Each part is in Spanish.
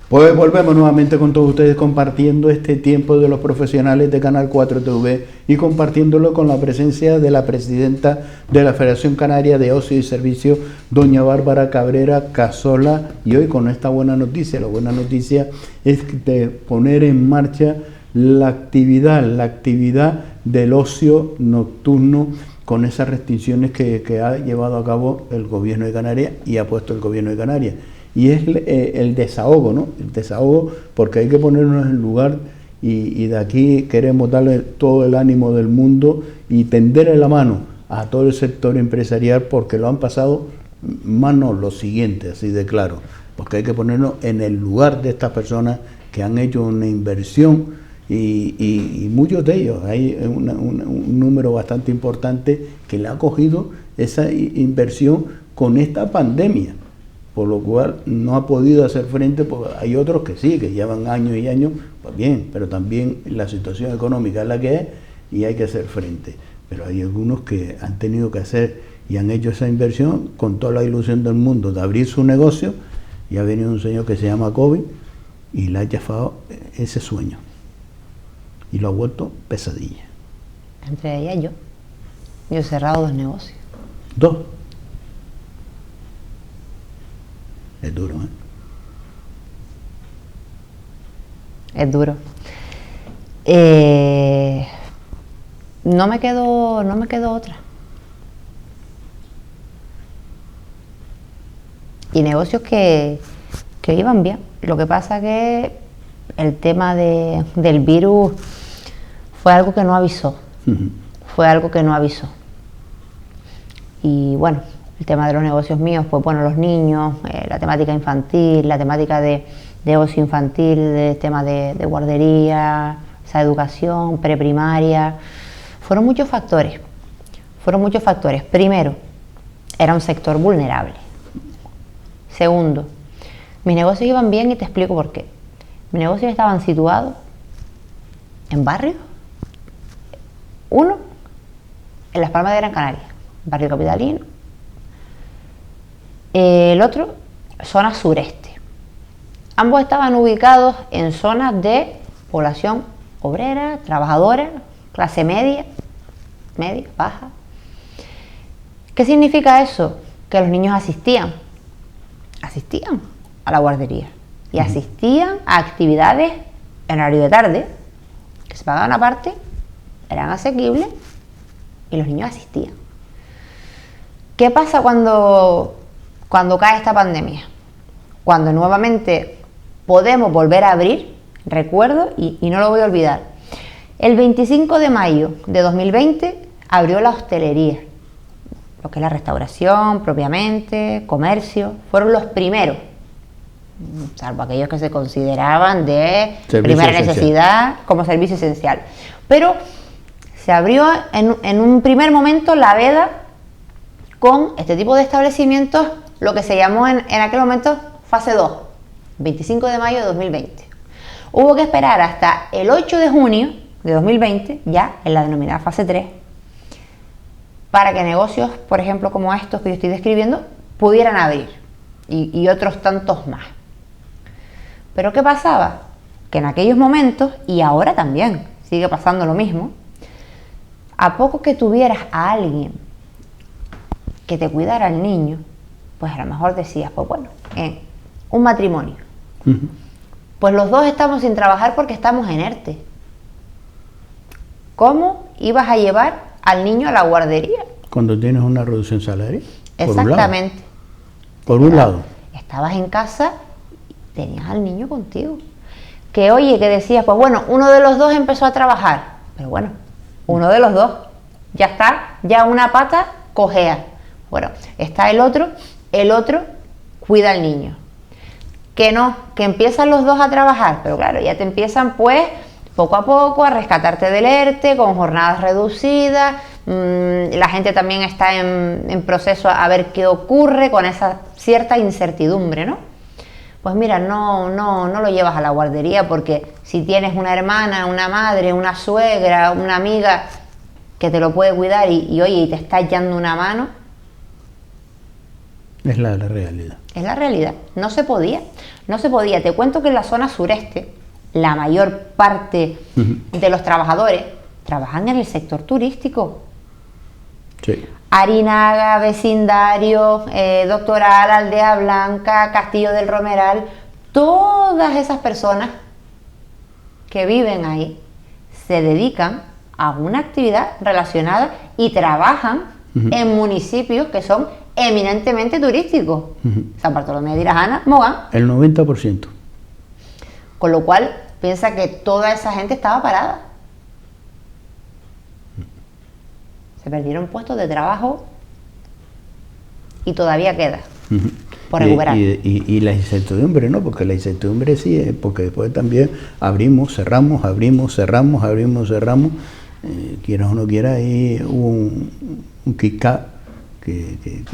Pues volvemos nuevamente con todos ustedes compartiendo este tiempo de los profesionales de Canal 4 TV y compartiéndolo con la presencia de la presidenta de la Federación Canaria de Ocio y Servicio, doña Bárbara Cabrera Casola, y hoy con esta buena noticia. La buena noticia es de poner en marcha la actividad del ocio nocturno con esas restricciones que ha llevado a cabo el gobierno de Canarias y ha puesto el gobierno de Canarias. Y es el desahogo, ¿no? El desahogo, porque hay que ponernos en lugar y de aquí queremos darle todo el ánimo del mundo y tenderle la mano a todo el sector empresarial, porque lo han pasado manos lo siguiente, así de claro, porque hay que ponernos en el lugar de estas personas que han hecho una inversión y muchos de ellos, hay un número bastante importante que le ha cogido esa inversión con esta pandemia, por lo cual no ha podido hacer frente, porque hay otros que sí, que llevan años y años, pues bien, pero también la situación económica es la que es y hay que hacer frente. Pero hay algunos que han tenido que hacer y han hecho esa inversión con toda la ilusión del mundo de abrir su negocio, y ha venido un señor que se llama COVID y le ha chafado ese sueño y lo ha vuelto pesadilla. Entre ellas yo he cerrado 2 negocios. 2. Es duro, ¿eh? Es duro. No me quedó otra. Y negocios que iban bien. Lo que pasa que el tema del virus fue algo que no avisó. Fue algo que no avisó. Y bueno, el tema de los negocios míos, pues bueno, los niños, la temática infantil, la temática de ocio infantil, el tema de guardería, esa educación preprimaria, fueron muchos factores. Primero, era un sector vulnerable. Segundo, mis negocios iban bien y te explico por qué. Mis negocios estaban situados en barrios. Uno, en Las Palmas de Gran Canaria, barrio capitalino. El otro, zona sureste. Ambos estaban ubicados en zonas de población obrera, trabajadora, clase media, baja. ¿Qué significa eso? Que los niños asistían a la guardería y asistían a actividades en horario de tarde, que se pagaban aparte, eran asequibles y los niños asistían. ¿Qué pasa cuando cae esta pandemia? Cuando nuevamente podemos volver a abrir, recuerdo, y no lo voy a olvidar, el 25 de mayo de 2020 abrió la hostelería, lo que es la restauración propiamente, comercio, fueron los primeros, salvo aquellos que se consideraban de primera necesidad como servicio esencial. Pero se abrió en un primer momento la veda con este tipo de establecimientos, lo que se llamó en aquel momento fase 2, 25 de mayo de 2020. Hubo que esperar hasta el 8 de junio de 2020, ya en la denominada fase 3, para que negocios, por ejemplo, como estos que yo estoy describiendo, pudieran abrir, y otros tantos más. Pero ¿qué pasaba? Que en aquellos momentos, y ahora también sigue pasando lo mismo, a poco que tuvieras a alguien que te cuidara al niño, pues a lo mejor decías, pues bueno, un matrimonio. Pues los dos estamos sin trabajar porque estamos en ERTE. ¿Cómo ibas a llevar al niño a la guardería? Cuando tienes una reducción salarial. Exactamente. Por un lado. Estabas en casa y tenías al niño contigo. Que oye, que decías, pues bueno, uno de los dos empezó a trabajar. Pero bueno, uno de los dos. Ya está, ya una pata cojea. Bueno, está el otro cuida al niño. Que no, que empiezan los dos a trabajar, pero claro, ya te empiezan pues poco a poco a rescatarte del ERTE con jornadas reducidas. La gente también está en proceso a ver qué ocurre con esa cierta incertidumbre, ¿no? Pues mira, no lo llevas a la guardería, porque si tienes una hermana, una madre, una suegra, una amiga que te lo puede cuidar y oye, y te está echando una mano. Es la realidad. Es la realidad. No se podía. No se podía. Te cuento que en la zona sureste, la mayor parte de los trabajadores trabajan en el sector turístico. Sí. Arinaga, vecindario, Doctoral, Aldea Blanca, Castillo del Romeral, todas esas personas que viven ahí se dedican a una actividad relacionada y trabajan en municipios que son eminentemente turísticos. San Bartolomé de Irajana, Mogán. El 90%. Con lo cual, piensa que toda esa gente estaba parada. Se perdieron puestos de trabajo y todavía queda por recuperar. Y la incertidumbre, ¿no? Porque la incertidumbre sí, porque después también abrimos, cerramos, quiera o no quiera, ahí hubo un kick-up que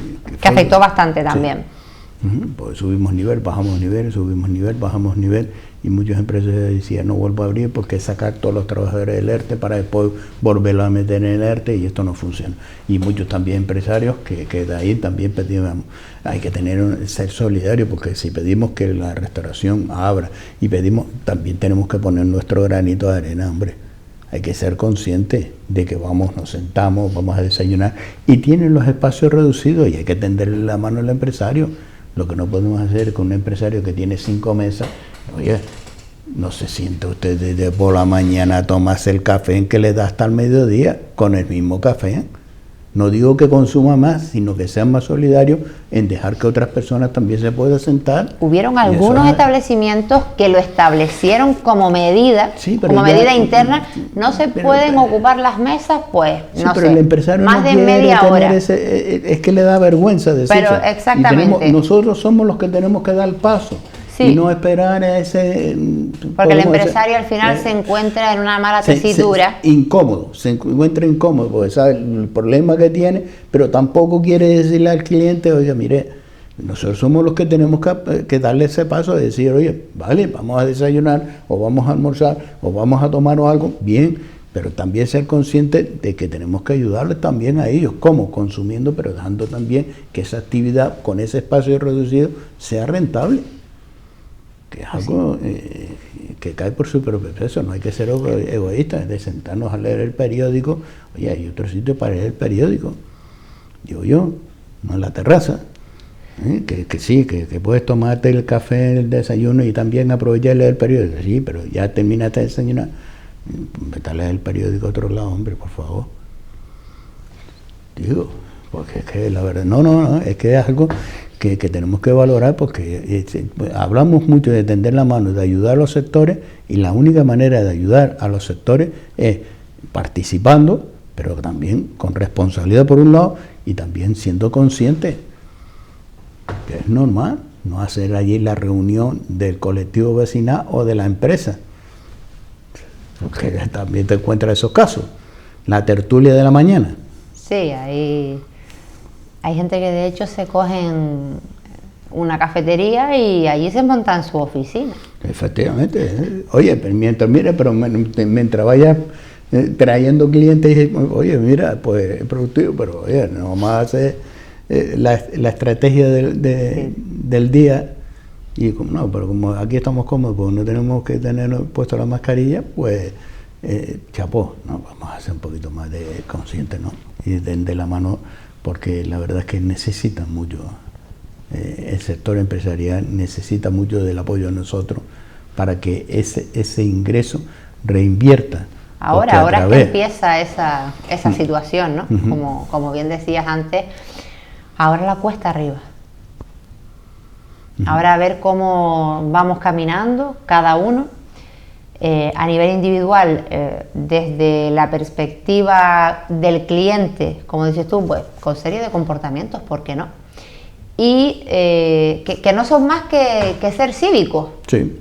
afectó bastante también. Sí. Pues subimos nivel, bajamos nivel, subimos nivel, bajamos nivel, y muchos empresarios decían no vuelvo a abrir porque sacar todos los trabajadores del ERTE para después volverlo a meter en el ERTE, y esto no funciona. Y muchos también empresarios que de ahí también pedimos, hay que ser solidarios, porque si pedimos que la restauración abra y pedimos, también tenemos que poner nuestro granito de arena, hombre. Hay que ser conscientes de que nos sentamos, vamos a desayunar, y tienen los espacios reducidos y hay que tenderle la mano al empresario. Lo que no podemos hacer con un empresario que tiene 5 mesas, oye, no se siente usted desde por la mañana a tomarse el café en que le da hasta el mediodía con el mismo café. No digo que consuma más, sino que sean más solidarios en dejar que otras personas también se puedan sentar. Hubieron algunos establecimientos que lo establecieron como medida, sí, como medida interna. No se pueden ocupar las mesas, pues, sí, no pero sé, el empresario más no de media hora. Es que le da vergüenza decir eso. Pero exactamente. Nosotros somos los que tenemos que dar el paso. Sí. Y no esperar a ese... Porque el empresario al final se encuentra en una mala tesitura. Se encuentra incómodo, porque sabe el problema que tiene, pero tampoco quiere decirle al cliente, oye, mire, nosotros somos los que tenemos que darle ese paso de decir, oye, vale, vamos a desayunar, o vamos a almorzar, o vamos a tomar algo, bien, pero también ser consciente de que tenemos que ayudarles también a ellos, como consumiendo, pero dejando también que esa actividad con ese espacio reducido sea rentable. Que es algo que cae por su propio peso. No hay que ser egoístas, de sentarnos a leer el periódico. Oye, hay otro sitio para leer el periódico, digo yo, no en la terraza, que sí, que puedes tomarte el café, el desayuno y también aprovechar y leer el periódico, sí, pero ya terminaste de desayunar, vete a leer el periódico a otro lado, hombre, por favor. Digo, porque es que la verdad, no, es que es algo que tenemos que valorar, porque hablamos mucho de tender la mano, de ayudar a los sectores, y la única manera de ayudar a los sectores es participando, pero también con responsabilidad por un lado, y también siendo consciente que es normal no hacer allí la reunión del colectivo vecinal o de la empresa, porque también te encuentras esos casos, la tertulia de la mañana. Sí, hay gente que de hecho se cogen una cafetería y allí se montan su oficina. Efectivamente. Oye, mientras vayas trayendo clientes, oye, mira, pues es productivo, pero oye, no vamos a hacer la estrategia del día. Y pero como aquí estamos cómodos, pues no tenemos que tener puesto la mascarilla, pues chapó, ¿no? Vamos a ser un poquito más conscientes, ¿no? Y de la mano, porque la verdad es que necesitan mucho, el sector empresarial necesita mucho del apoyo de nosotros para que ese ingreso reinvierta. Ahora es que empieza esa situación, ¿no? Como bien decías antes, ahora la cuesta arriba. Ahora a ver cómo vamos caminando cada uno. A nivel individual, desde la perspectiva del cliente, como dices tú, pues con serie de comportamientos, ¿por qué no? Y que no son más que ser cívicos. Sí.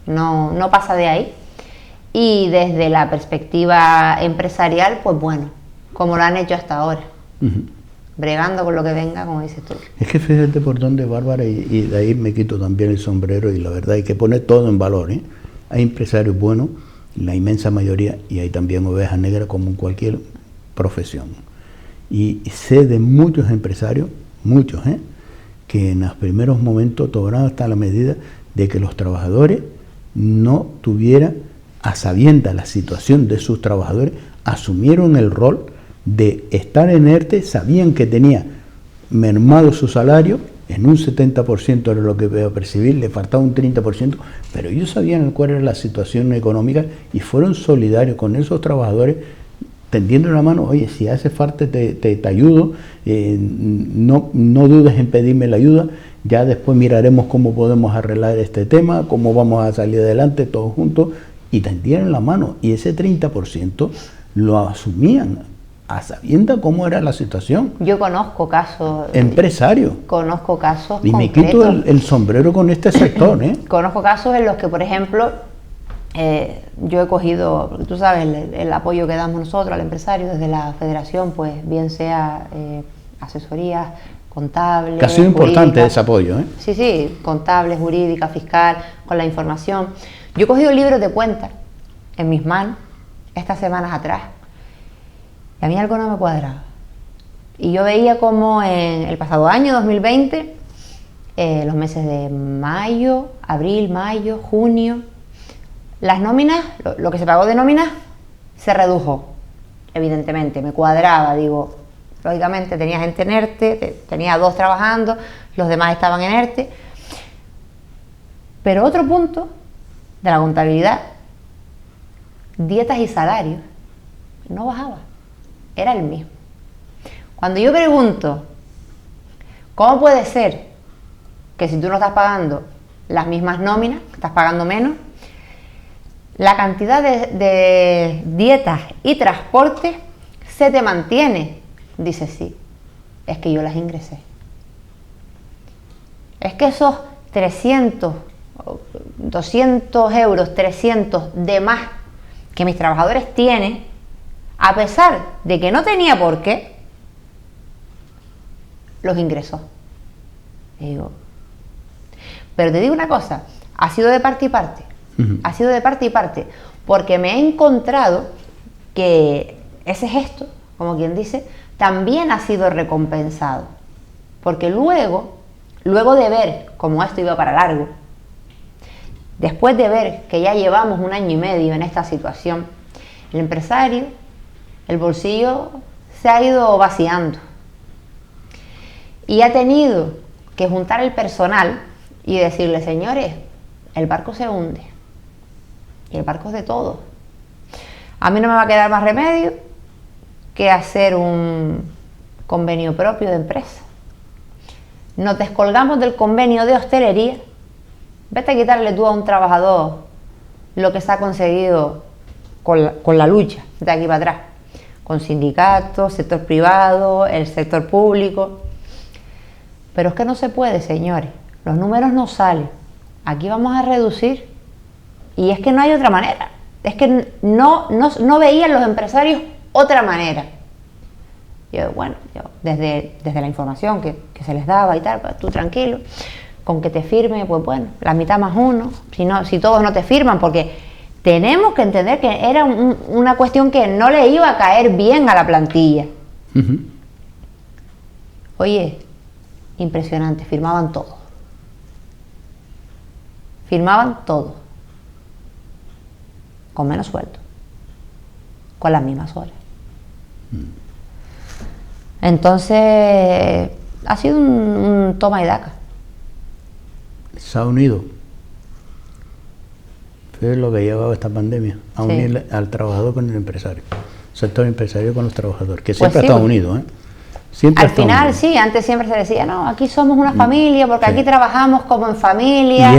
No pasa de ahí. Y desde la perspectiva empresarial, pues bueno, como lo han hecho hasta ahora, bregando con lo que venga, como dices tú. Es que fíjate por dónde, Bárbara, y de ahí me quito también el sombrero, y la verdad hay que poner todo en valor, ¿eh? Hay empresarios buenos, la inmensa mayoría, y hay también ovejas negras como en cualquier profesión. Y sé de muchos empresarios, que en los primeros momentos tomaron hasta la medida de que los trabajadores no tuvieran, a sabiendas la situación de sus trabajadores, asumieron el rol de estar en ERTE, sabían que tenía mermado su salario, en un 70% era lo que iba a percibir, le faltaba un 30%, pero ellos sabían cuál era la situación económica y fueron solidarios con esos trabajadores, tendiendo la mano. Oye, si hace falta te ayudo, no dudes en pedirme la ayuda, ya después miraremos cómo podemos arreglar este tema, cómo vamos a salir adelante todos juntos, y tendieron la mano, y ese 30% lo asumían a sabiendas cómo era la situación. Yo conozco casos... Empresario. Conozco casos y me concretos. quito el sombrero con este sector, ¿eh? Conozco casos en los que, por ejemplo, yo he cogido, porque tú sabes, el apoyo que damos nosotros al empresario desde la federación, pues bien sea asesorías contables, que ha sido importante jurídicas. ese apoyo, ¿eh? Sí, sí, contable, jurídica, fiscal, con la información. Yo he cogido libros de cuentas en mis manos estas semanas atrás y a mí algo no me cuadraba. Y yo veía como en el pasado año 2020, los meses de mayo, abril, mayo, junio, las nóminas, lo que se pagó de nóminas se redujo, evidentemente, me cuadraba, digo, lógicamente tenía gente en ERTE, tenía 2 trabajando, los demás estaban en ERTE, pero otro punto de la contabilidad, dietas y salarios, no bajaba, era el mismo. Cuando yo pregunto, ¿cómo puede ser que si tú no estás pagando las mismas nóminas, estás pagando menos, la cantidad de dietas y transporte se te mantiene? Dice, sí, es que yo las ingresé. Es que esos 300, 200 euros, 300 de más que mis trabajadores tienen, a pesar de que no tenía por qué, los ingresó. Y digo, pero te digo una cosa, ha sido de parte y parte. Ha sido de parte y parte, porque me he encontrado que ese gesto, como quien dice, también ha sido recompensado, porque luego de ver cómo esto iba para largo, después de ver que ya llevamos 1 año y medio en esta situación, el empresario, el bolsillo se ha ido vaciando y ha tenido que juntar el personal y decirle, señores, el barco se hunde. Y el barco es de todos. A mí no me va a quedar más remedio que hacer un convenio propio de empresa. Nos descolgamos del convenio de hostelería. Vete a quitarle tú a un trabajador lo que se ha conseguido con la lucha de aquí para atrás, con sindicatos, sector privado, el sector público. Pero es que no se puede, señores. Los números no salen. Aquí vamos a reducir. Y es que no hay otra manera. Es que no veían los empresarios otra manera. Yo, bueno, desde la información que se les daba y tal, pues tú tranquilo, con que te firme, pues bueno, la mitad más uno, si todos no te firman, porque tenemos que entender que era una cuestión que no le iba a caer bien a la plantilla. Oye, impresionante, firmaban todo. Firmaban todo. Con menos sueldo, con las mismas horas. Entonces, ha sido un toma y daca. Se ha unido. Fue lo que ha llevado esta pandemia, a unir al trabajador con el empresario, el sector empresario con los trabajadores, que siempre ha estado unido, ¿eh? Siempre al final, unido. Sí, antes siempre se decía, no, aquí somos una familia, porque aquí trabajamos como en familia. Y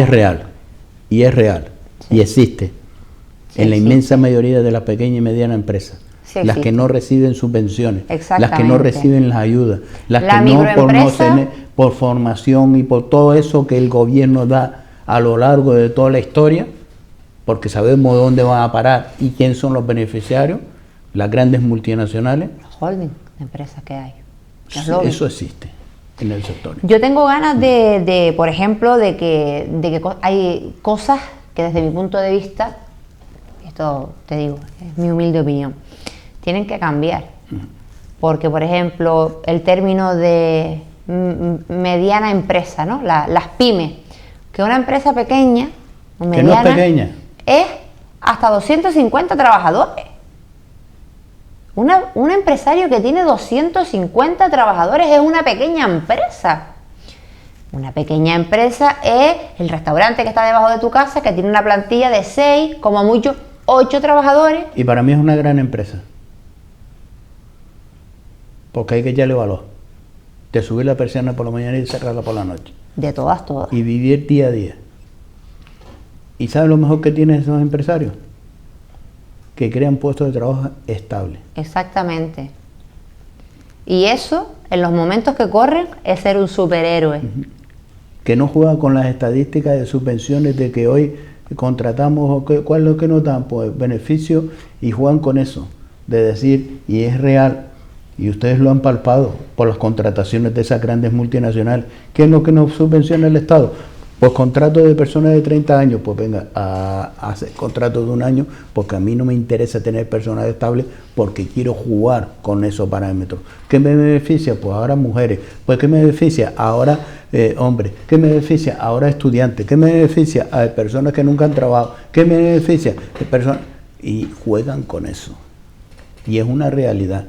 es real, y existe. En la inmensa mayoría de las pequeñas y medianas empresas, las que no reciben subvenciones, las que no reciben las ayudas, las que no por formación y por todo eso que el gobierno da a lo largo de toda la historia, porque sabemos dónde van a parar y quién son los beneficiarios, las grandes multinacionales. Los holding de empresas que hay. Eso existe en el sector. Yo tengo ganas de por ejemplo, de que hay cosas que desde mi punto de vista, esto te digo, es mi humilde opinión, tienen que cambiar. Porque, por ejemplo, el término de mediana empresa, ¿no? Las pymes, que una empresa pequeña o Que mediana no es pequeña. es hasta 250 trabajadores. Un empresario que tiene 250 trabajadores es una pequeña empresa. Una pequeña empresa es el restaurante que está debajo de tu casa, que tiene una plantilla de 6, como mucho 8 trabajadores. Y para mí es una gran empresa. Porque hay que echarle valor. De subir la persiana por la mañana y cerrarla por la noche. De todas. Y vivir día a día. ¿Y sabes lo mejor que tienen esos empresarios? Que crean puestos de trabajo estables. Exactamente. Y eso, en los momentos que corren, es ser un superhéroe. Que no juega con las estadísticas de subvenciones de que hoy contratamos o que, cuál es lo que nos dan, pues beneficios, y juegan con eso, de decir, y es real, y ustedes lo han palpado por las contrataciones de esas grandes multinacionales. ¿Qué es lo que nos subvenciona el Estado? Pues contratos de personas de 30 años, pues venga, a hacer contratos de un año, porque a mí no me interesa tener personas estables, porque quiero jugar con esos parámetros. ¿Qué me beneficia? Pues ahora mujeres. Pues ¿qué me beneficia? Ahora hombres. ¿Qué me beneficia? Ahora estudiantes. ¿Qué me beneficia? A personas que nunca han trabajado. ¿Qué me beneficia? Personas. Y juegan con eso. Y es una realidad.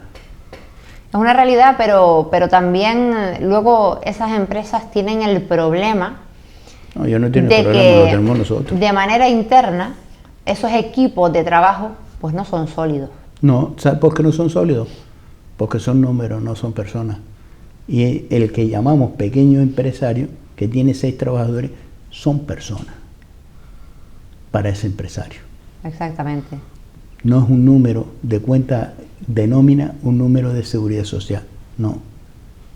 Es una realidad, pero también luego esas empresas tienen el problema. No, yo no tengo problema, lo tenemos nosotros. De manera interna, esos equipos de trabajo pues no son sólidos. No, ¿sabes por qué no son sólidos? Porque son números, no son personas. Y el que llamamos pequeño empresario, que tiene 6 trabajadores, son personas para ese empresario. Exactamente. No es un número de cuenta de nómina, un número de seguridad social. No.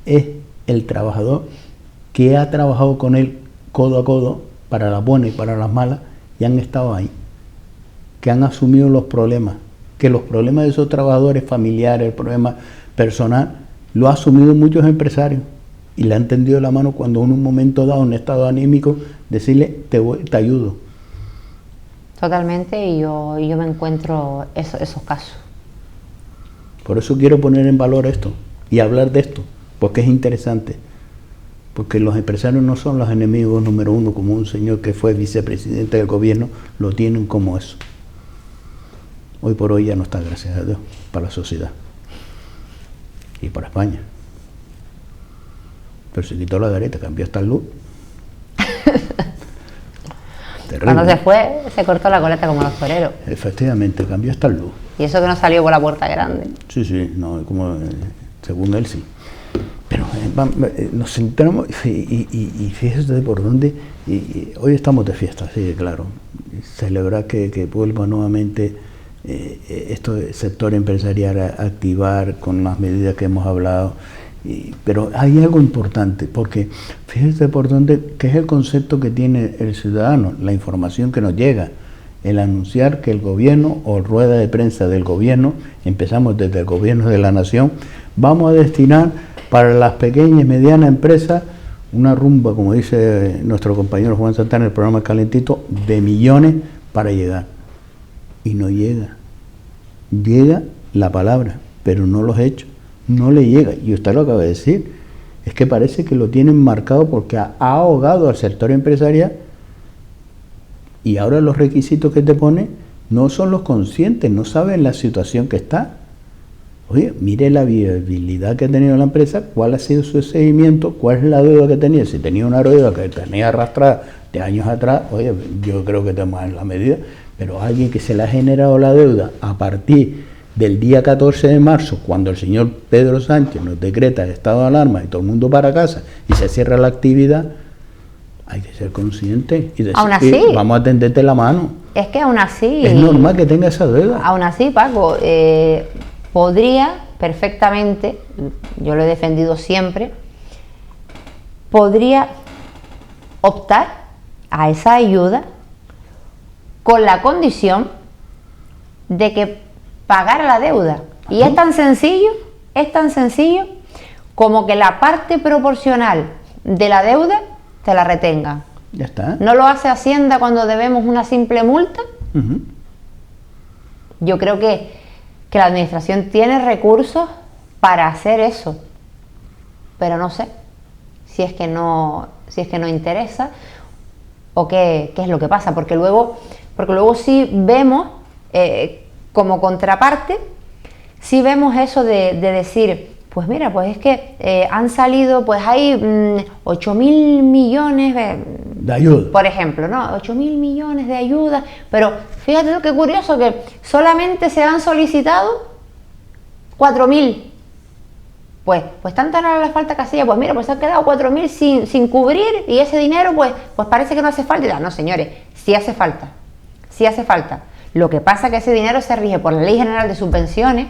Es el trabajador que ha trabajado con él codo a codo, para las buenas y para las malas, y han estado ahí, que han asumido los problemas, que los problemas de esos trabajadores familiares, el problema personal, lo han asumido muchos empresarios, y le han tendido la mano cuando en un momento dado, un estado anímico, decirle, te ayudo. Totalmente, y yo me encuentro esos casos. Por eso quiero poner en valor esto, y hablar de esto, porque es interesante. Porque los empresarios no son los enemigos número uno, como un señor que fue vicepresidente del gobierno, lo tienen como eso. Hoy por hoy ya no está, gracias a Dios, para la sociedad y para España. Pero se quitó la gareta, cambió hasta el luz. Cuando se fue, se cortó la coleta como los toreros. Efectivamente, cambió hasta el luz. Y eso que no salió por la puerta grande. Sí, no, como según él sí. Pero nos centramos y fíjese por dónde, hoy estamos de fiesta, sí, claro, celebrar que vuelva nuevamente este sector empresarial a activar con las medidas que hemos hablado, pero hay algo importante, porque fíjese por dónde, que es el concepto que tiene el ciudadano, la información que nos llega, el anunciar que el gobierno o rueda de prensa del gobierno, empezamos desde el gobierno de la nación, vamos a destinar para las pequeñas y medianas empresas una rumba, como dice nuestro compañero Juan Santana en el programa Calentito, de millones para llegar. Y no llega. Llega la palabra, pero no los hechos. No le llega. Y usted lo acaba de decir. Es que parece que lo tienen marcado porque ha ahogado al sector empresarial, y ahora los requisitos que te pone no son los conscientes, no saben la situación que está. Oye, mire la viabilidad que ha tenido la empresa, cuál ha sido su seguimiento, cuál es la deuda que tenía. Si tenía una deuda que tenía arrastrada de años atrás, oye, yo creo que estamos en la medida, pero alguien que se le ha generado la deuda a partir del día 14 de marzo, cuando el señor Pedro Sánchez nos decreta el estado de alarma y todo el mundo para casa y se cierra la actividad, hay que ser consciente y decir, aún así, vamos a tenderte la mano. Es que aún así... Es normal que tenga esa deuda. Aún así, Paco, podría perfectamente, yo lo he defendido siempre, podría optar a esa ayuda con la condición de que pagara la deuda. Y es tan sencillo como que la parte proporcional de la deuda te la retenga. Ya está. ¿No lo hace Hacienda cuando debemos una simple multa? Yo creo que la administración tiene recursos para hacer eso, pero no sé si es que no interesa, ¿O qué es lo que pasa? Porque luego sí vemos, como contraparte, sí vemos eso de decir, pues mira, pues es que han salido, pues hay 8.000 millones de ayuda. Por ejemplo, ¿no? 8.000 millones de ayuda, pero fíjate lo que curioso, que solamente se han solicitado 4.000. Pues tanta era la falta que hacía, pues mira, pues se han quedado 4.000 sin cubrir, y ese dinero pues parece que no hace falta. No, señores, sí hace falta, sí hace falta. Lo que pasa es que ese dinero se rige por la Ley General de Subvenciones,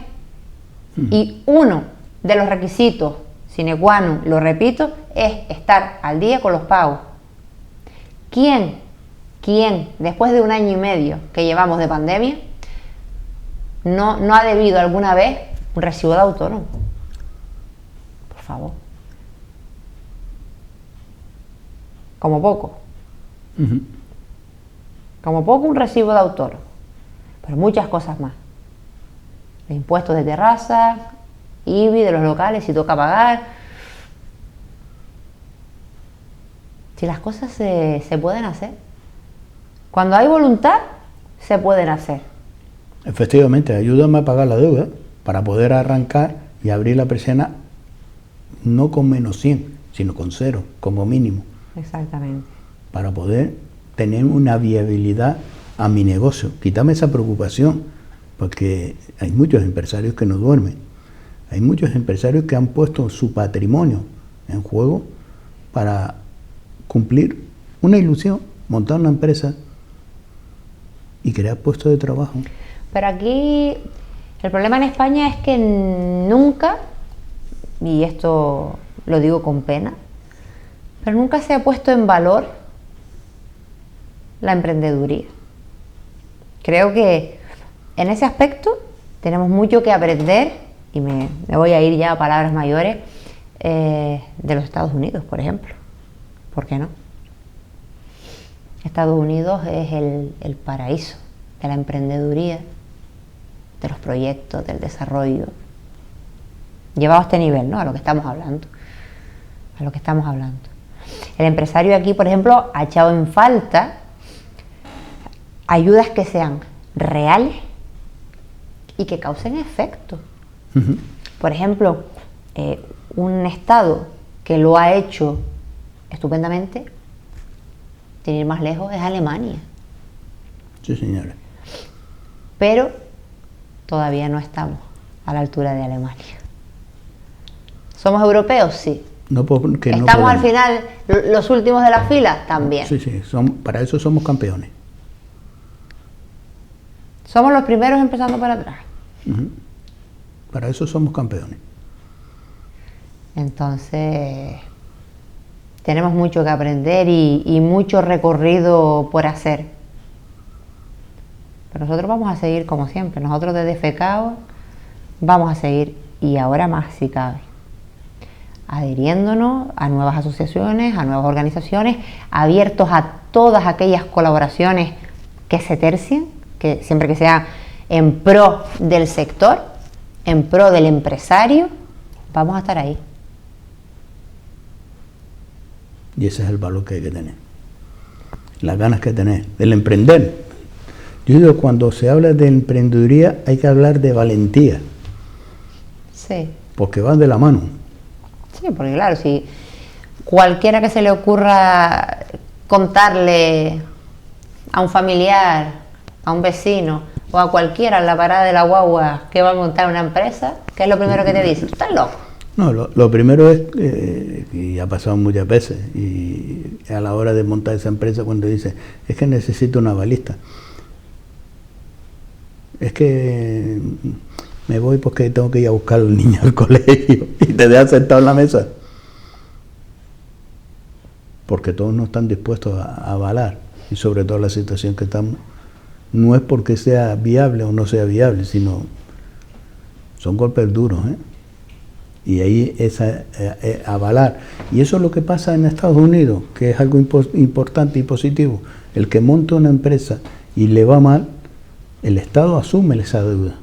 y uno de los requisitos sine qua non, lo repito, es estar al día con los pagos. ¿Quién, después de 1 año y medio que llevamos de pandemia, no ha debido alguna vez un recibo de autónomo? Por favor. Como poco. Como poco un recibo de autónomo. Pero muchas cosas más. De impuestos de terraza, IBI de los locales, si toca pagar. Si las cosas se pueden hacer. Cuando hay voluntad, se pueden hacer. Efectivamente, ayúdame a pagar la deuda para poder arrancar y abrir la persiana, no con menos 100, sino con 0, como mínimo. Exactamente. Para poder tener una viabilidad a mi negocio. Quítame esa preocupación, porque hay muchos empresarios que no duermen. Hay muchos empresarios que han puesto su patrimonio en juego para cumplir una ilusión, montar una empresa y crear puestos de trabajo. Pero aquí el problema en España es que nunca, y esto lo digo con pena, pero nunca se ha puesto en valor la emprendeduría. Creo que en ese aspecto tenemos mucho que aprender, y me voy a ir ya a palabras mayores, de los Estados Unidos, por ejemplo. ¿Por qué no? Estados Unidos es el paraíso de la emprendeduría, de los proyectos, del desarrollo. Llevado a este nivel, ¿no? A lo que estamos hablando. El empresario aquí, por ejemplo, ha echado en falta ayudas que sean reales y que causen efecto. Por ejemplo, un estado que lo ha hecho estupendamente, sin ir más lejos, es Alemania. Sí, señora. Pero todavía no estamos a la altura de Alemania. ¿Somos europeos? Sí. No, porque ¿Estamos al final los últimos de la fila? También. Sí, para eso somos campeones. Somos los primeros empezando para atrás. Para eso somos campeones. Entonces, tenemos mucho que aprender y mucho recorrido por hacer. Pero nosotros vamos a seguir como siempre. Nosotros desde FECAO vamos a seguir, y ahora más si cabe, adhiriéndonos a nuevas asociaciones, a nuevas organizaciones, abiertos a todas aquellas colaboraciones que se tercien, que siempre que sea en pro del sector, en pro del empresario, vamos a estar ahí. Y ese es el valor que hay que tener, las ganas que tener, del emprender. Yo digo, cuando se habla de emprendeduría hay que hablar de valentía. Sí. Porque van de la mano. Sí, porque claro, si cualquiera que se le ocurra contarle a un familiar, a un vecino o a cualquiera en la parada de la guagua que va a montar una empresa, ¿qué es lo primero que te dice? ¿Tú estás loco? No, lo primero es, y ha pasado muchas veces, y a la hora de montar esa empresa, cuando dice, es que necesito una balista. Es que me voy porque tengo que ir a buscar al niño al colegio, y te dejas sentado en la mesa. Porque todos no están dispuestos a avalar, y sobre todo la situación que estamos, no es porque sea viable o no sea viable, sino son golpes duros, y ahí es avalar. Y eso es lo que pasa en Estados Unidos, que es algo importante y positivo. El que monta una empresa y le va mal, el Estado asume esa deuda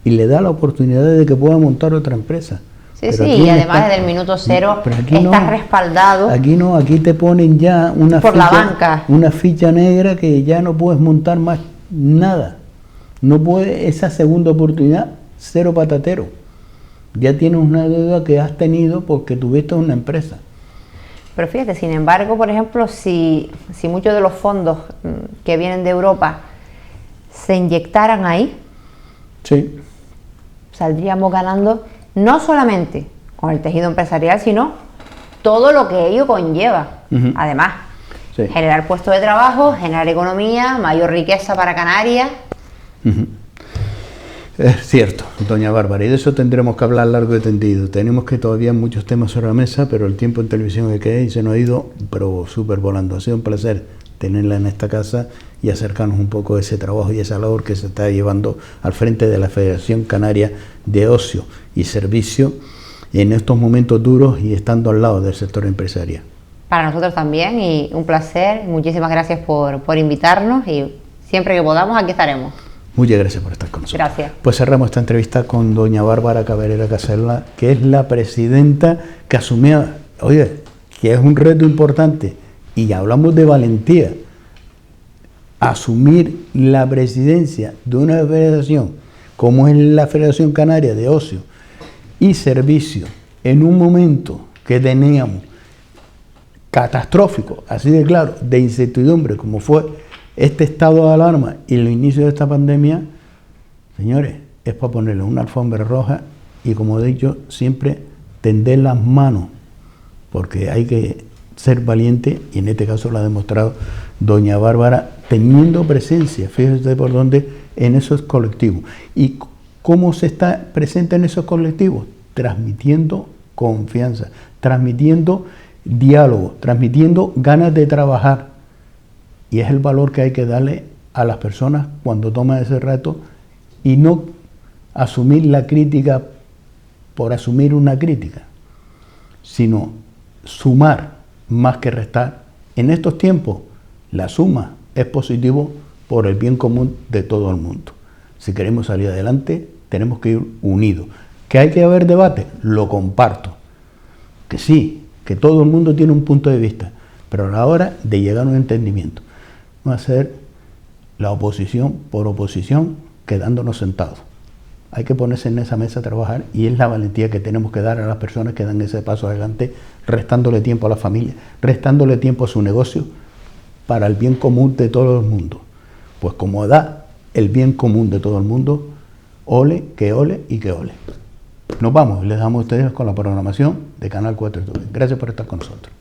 y le da la oportunidad de que pueda montar otra empresa, Sí, sí, y además desde el minuto cero estás respaldado. Aquí no, aquí te ponen ya por la banca. Una ficha negra que ya no puedes montar más nada. No puedes, esa segunda oportunidad, cero patatero. Ya tienes una deuda que has tenido porque tuviste una empresa. Pero fíjate, sin embargo, por ejemplo, si muchos de los fondos que vienen de Europa se inyectaran ahí, sí, saldríamos ganando no solamente con el tejido empresarial, sino todo lo que ello conlleva. Además, sí, generar puestos de trabajo, generar economía, mayor riqueza para Canarias. Es cierto, doña Bárbara, y de eso tendremos que hablar largo y tendido. Tenemos que todavía muchos temas sobre la mesa, pero el tiempo en televisión que queda y se nos ha ido, pero súper volando. Ha sido un placer tenerla en esta casa y acercarnos un poco a ese trabajo y esa labor que se está llevando al frente de la Federación Canaria de Ocio y Servicio en estos momentos duros y estando al lado del sector empresarial. Para nosotros también, y un placer. Muchísimas gracias por invitarnos, y siempre que podamos aquí estaremos. Muchas gracias por estar con nosotros. Gracias. Pues cerramos esta entrevista con doña Bárbara Cabrera Casellas, que es la presidenta que asumía, oye, que es un reto importante, y hablamos de valentía, asumir la presidencia de una federación como es la Federación Canaria de Ocio y Servicio en un momento que teníamos catastrófico, así de claro, de incertidumbre como fue este estado de alarma y el inicio de esta pandemia. Señores, es para ponerle una alfombra roja y, como he dicho, siempre tender las manos, porque hay que ser valiente, y en este caso lo ha demostrado doña Bárbara, teniendo presencia, fíjese por dónde, en esos colectivos. ¿Y cómo se está presente en esos colectivos? Transmitiendo confianza, transmitiendo diálogo, transmitiendo ganas de trabajar. Y es el valor que hay que darle a las personas cuando toman ese reto, y no asumir la crítica por asumir una crítica, sino sumar más que restar. En estos tiempos, la suma es positivo por el bien común de todo el mundo. Si queremos salir adelante, tenemos que ir unidos. ¿Que hay que haber debate? Lo comparto. Que sí, que todo el mundo tiene un punto de vista, pero a la hora de llegar a un entendimiento, no hacer la oposición por oposición quedándonos sentados. Hay que ponerse en esa mesa a trabajar, y es la valentía que tenemos que dar a las personas que dan ese paso adelante, restándole tiempo a la familia, restándole tiempo a su negocio, para el bien común de todo el mundo. Pues como da el bien común de todo el mundo, ole y que ole. Nos vamos, les damos a ustedes con la programación de Canal 4 TV. Gracias por estar con nosotros.